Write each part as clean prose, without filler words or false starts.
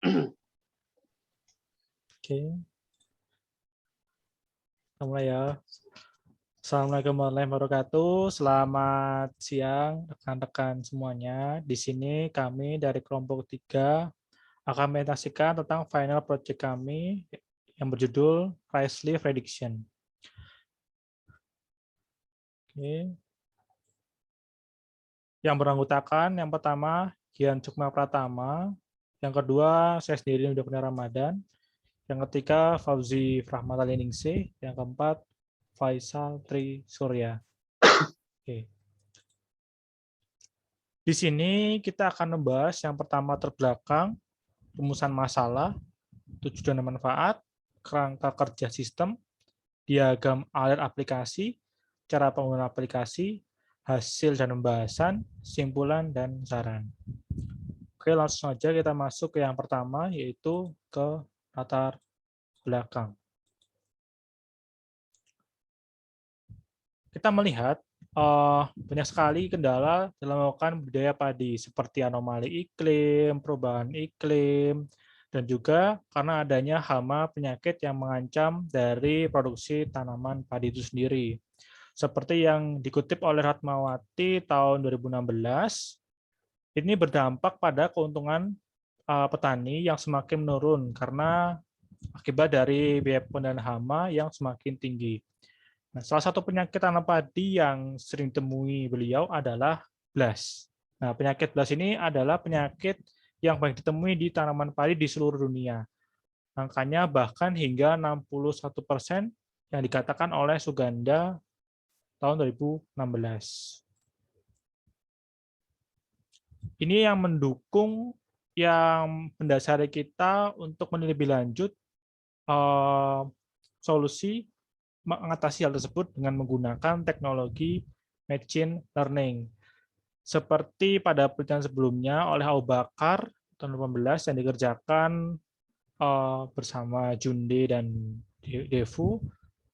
Oke, mulai ya. Assalamualaikum warahmatullahi wabarakatuh. Selamat siang rekan-rekan semuanya. Di sini kami dari kelompok 3 akan presentasikan tentang final project kami yang berjudul Price Leaf Prediction. Oke. Yang beranggotakan yang pertama Gian Sukma Pratama, yang kedua saya sendiri udah punya Ramadan, yang ketiga Fauzi Rahmataliningsih, yang keempat Faisal Tri Surya. Oke. Di sini kita akan membahas yang pertama terbelakang, rumusan masalah, tujuan dan manfaat, kerangka kerja sistem, diagram alert aplikasi, cara penggunaan aplikasi, hasil dan pembahasan, simpulan, dan saran. Oke, langsung saja kita masuk ke yang pertama, yaitu ke latar belakang. Kita melihat banyak sekali kendala dalam melakukan budidaya padi, seperti anomali iklim, perubahan iklim, dan juga karena adanya hama penyakit yang mengancam dari produksi tanaman padi itu sendiri. Seperti yang dikutip oleh Ratmawati tahun 2016, ini berdampak pada keuntungan petani yang semakin menurun karena akibat dari biaya pengendalian hama yang semakin tinggi. Nah, salah satu penyakit tanam padi yang sering temui beliau adalah BLAST. Nah, penyakit BLAST ini adalah penyakit yang banyak ditemui di tanaman padi di seluruh dunia. Angkanya bahkan hingga 61% yang dikatakan oleh Suganda tahun 2016. Ini yang mendukung, yang mendasari kita untuk meneliti lebih lanjut solusi mengatasi hal tersebut dengan menggunakan teknologi machine learning. Seperti pada penelitian sebelumnya oleh Abu Bakar tahun 2018 yang dikerjakan bersama Junde dan Devu,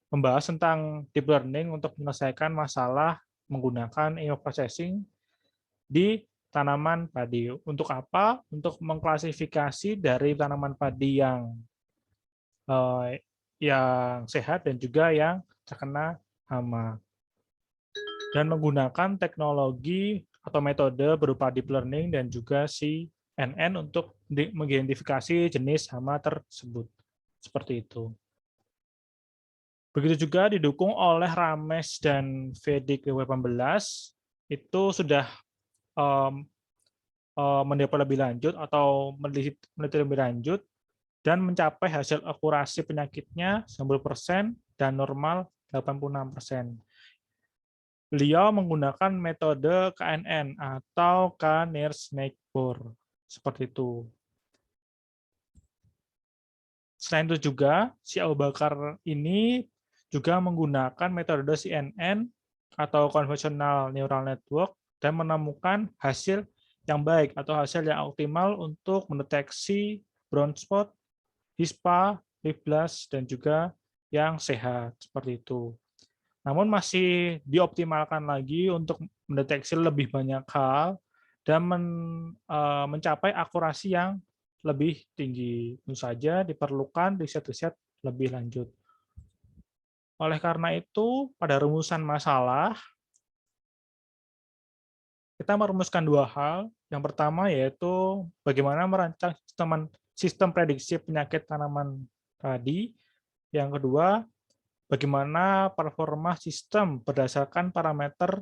membahas tentang deep learning untuk menyelesaikan masalah menggunakan image processing di tanaman padi. Untuk apa? Untuk mengklasifikasi dari tanaman padi yang sehat dan juga yang terkena hama. Dan menggunakan teknologi atau metode berupa deep learning dan juga CNN untuk mengidentifikasi jenis hama tersebut. Seperti itu. Begitu juga didukung oleh Rames dan Vedic 2018, itu sudah mendevelop lebih lanjut atau meneliti lebih lanjut dan mencapai hasil akurasi penyakitnya 90% dan normal 86%. Beliau menggunakan metode KNN atau K-Near-Snake-Bore. Seperti itu. Selain itu juga, si Abu Bakar ini juga menggunakan metode CNN atau Convolutional Neural Network dan menemukan hasil yang baik atau hasil yang optimal untuk mendeteksi brown spot, hispa, leaf blast, dan juga yang sehat. Seperti itu. Namun masih dioptimalkan lagi untuk mendeteksi lebih banyak hal dan mencapai akurasi yang lebih tinggi. Tentu saja diperlukan riset-riset lebih lanjut. Oleh karena itu, pada rumusan masalah, kita merumuskan dua hal. Yang pertama yaitu bagaimana merancang sistem prediksi penyakit tanaman padi. Yang kedua, bagaimana performa sistem berdasarkan parameter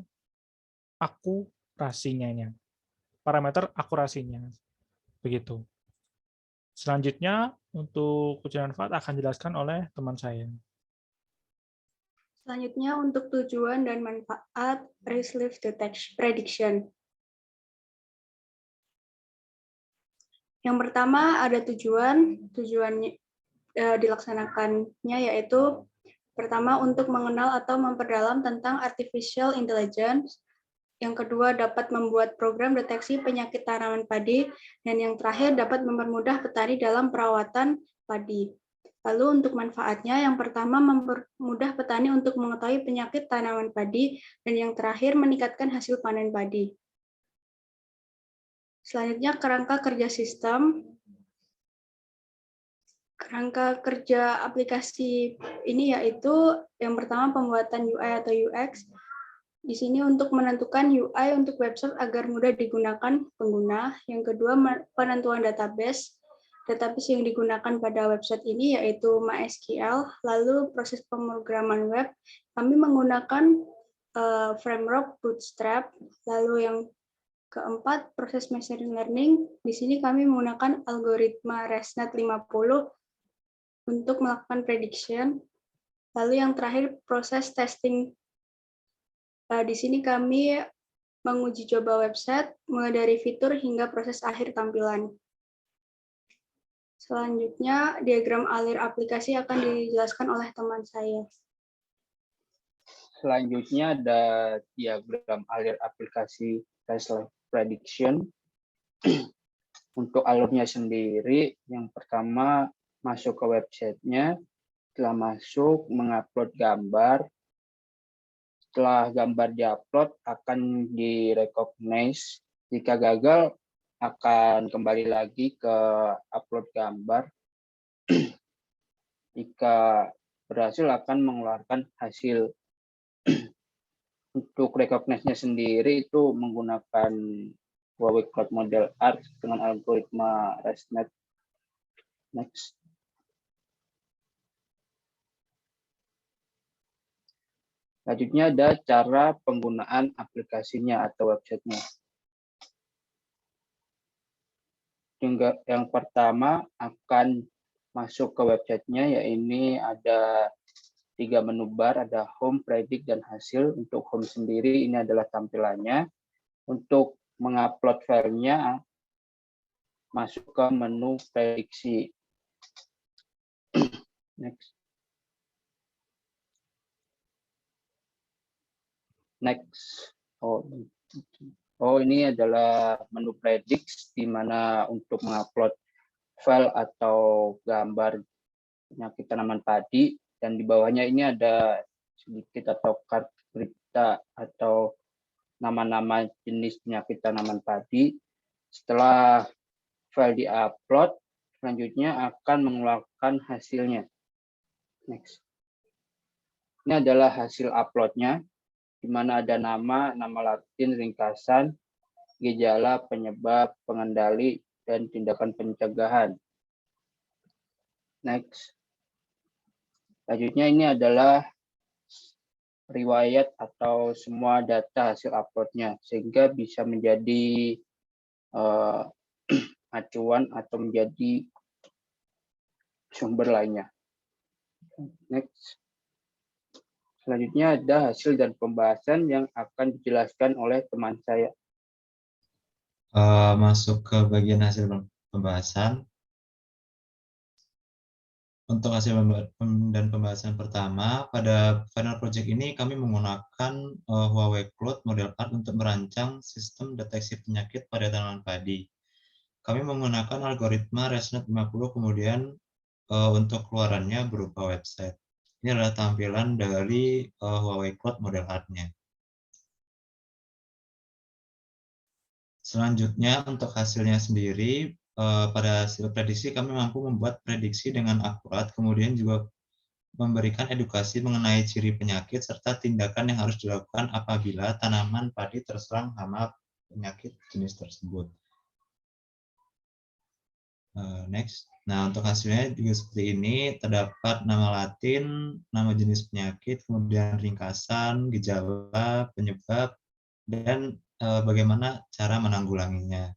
akurasinya. Begitu. Selanjutnya, untuk ujian manfaat akan dijelaskan oleh teman saya. Selanjutnya untuk tujuan dan manfaat Price Leaf Prediction. Yang pertama ada tujuannya dilaksanakannya yaitu pertama untuk mengenal atau memperdalam tentang artificial intelligence, yang kedua dapat membuat program deteksi penyakit tanaman padi, dan yang terakhir dapat mempermudah petani dalam perawatan padi. Lalu untuk manfaatnya, yang pertama mempermudah petani untuk mengetahui penyakit tanaman padi, dan yang terakhir meningkatkan hasil panen padi. Selanjutnya kerangka kerja sistem. Kerangka kerja aplikasi ini yaitu yang pertama pembuatan UI atau UX. Di sini untuk menentukan UI untuk website agar mudah digunakan pengguna. Yang kedua, penentuan database. Database yang digunakan pada website ini yaitu MySQL. Lalu proses pemrograman web, kami menggunakan framework Bootstrap. Lalu yang keempat, proses machine learning. Di sini kami menggunakan algoritma ResNet 50 untuk melakukan prediction. Lalu yang terakhir, proses testing. Di sini kami menguji coba website, mulai dari fitur hingga proses akhir tampilan. Selanjutnya, diagram alir aplikasi akan dijelaskan oleh teman saya. Selanjutnya ada diagram alir aplikasi prediction. Untuk alurnya sendiri, yang pertama masuk ke websitenya, setelah masuk mengupload gambar. Setelah gambar diupload akan direcognize. Jika gagal akan kembali lagi ke upload gambar. Jika berhasil akan mengeluarkan hasil. Untuk recognize-nya sendiri itu menggunakan Huawei Cloud Model Art dengan algoritma ResNet. Next. Selanjutnya ada cara penggunaan aplikasinya atau websitenya. Yang pertama akan masuk ke websitenya, yaitu ada 3 menu bar, ada home, predict, dan hasil. Untuk home sendiri ini adalah tampilannya. Untuk mengupload filenya masuk ke menu prediksi. Next. Next. Oh, ini adalah menu predict di mana untuk mengupload file atau gambar penyakit tanaman padi, dan di bawahnya ini ada sedikit atau kartu berita atau nama-nama jenis penyakit tanaman padi. Setelah file di-upload, selanjutnya akan mengeluarkan hasilnya. Next. Ini adalah hasil uploadnya, di mana ada nama Latin, ringkasan, gejala, penyebab, pengendali, dan tindakan pencegahan. Next. Selanjutnya ini adalah riwayat atau semua data hasil uploadnya, sehingga bisa menjadi acuan atau menjadi sumber lainnya. Next. Selanjutnya ada hasil dan pembahasan yang akan dijelaskan oleh teman saya. Masuk ke bagian hasil pembahasan. Untuk hasil dan pembahasan pertama, pada final project ini kami menggunakan Huawei Cloud Model Art untuk merancang sistem deteksi penyakit pada tanaman padi. Kami menggunakan algoritma ResNet 50, kemudian untuk keluarannya berupa website. Ini adalah tampilan dari Huawei Cloud Model Art-nya. Selanjutnya untuk hasilnya sendiri, pada hasil prediksi kami mampu membuat prediksi dengan akurat, kemudian juga memberikan edukasi mengenai ciri penyakit serta tindakan yang harus dilakukan apabila tanaman padi terserang hama penyakit jenis tersebut. Next. Nah, untuk hasilnya juga seperti ini, terdapat nama Latin, nama jenis penyakit, kemudian ringkasan, gejala, penyebab, dan bagaimana cara menanggulanginya.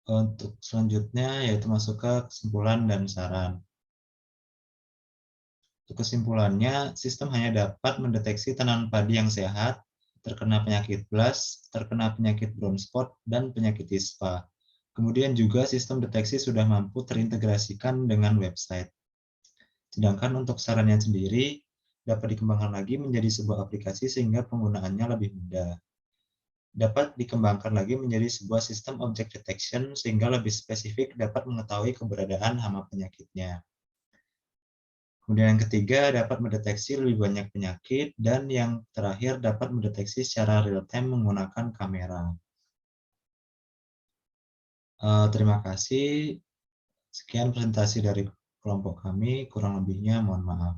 Untuk selanjutnya yaitu masuk ke kesimpulan dan saran. Untuk kesimpulannya, sistem hanya dapat mendeteksi tanaman padi yang sehat, terkena penyakit blast, terkena penyakit brown spot, dan penyakit ispa. Kemudian juga sistem deteksi sudah mampu terintegrasikan dengan website. Sedangkan untuk sarannya sendiri, dapat dikembangkan lagi menjadi sebuah aplikasi sehingga penggunaannya lebih mudah. Dapat dikembangkan lagi menjadi sebuah sistem object detection sehingga lebih spesifik dapat mengetahui keberadaan hama penyakitnya. Kemudian yang ketiga, dapat mendeteksi lebih banyak penyakit, dan yang terakhir dapat mendeteksi secara real time menggunakan kamera. Terima kasih. Sekian presentasi dari kelompok kami, kurang lebihnya mohon maaf.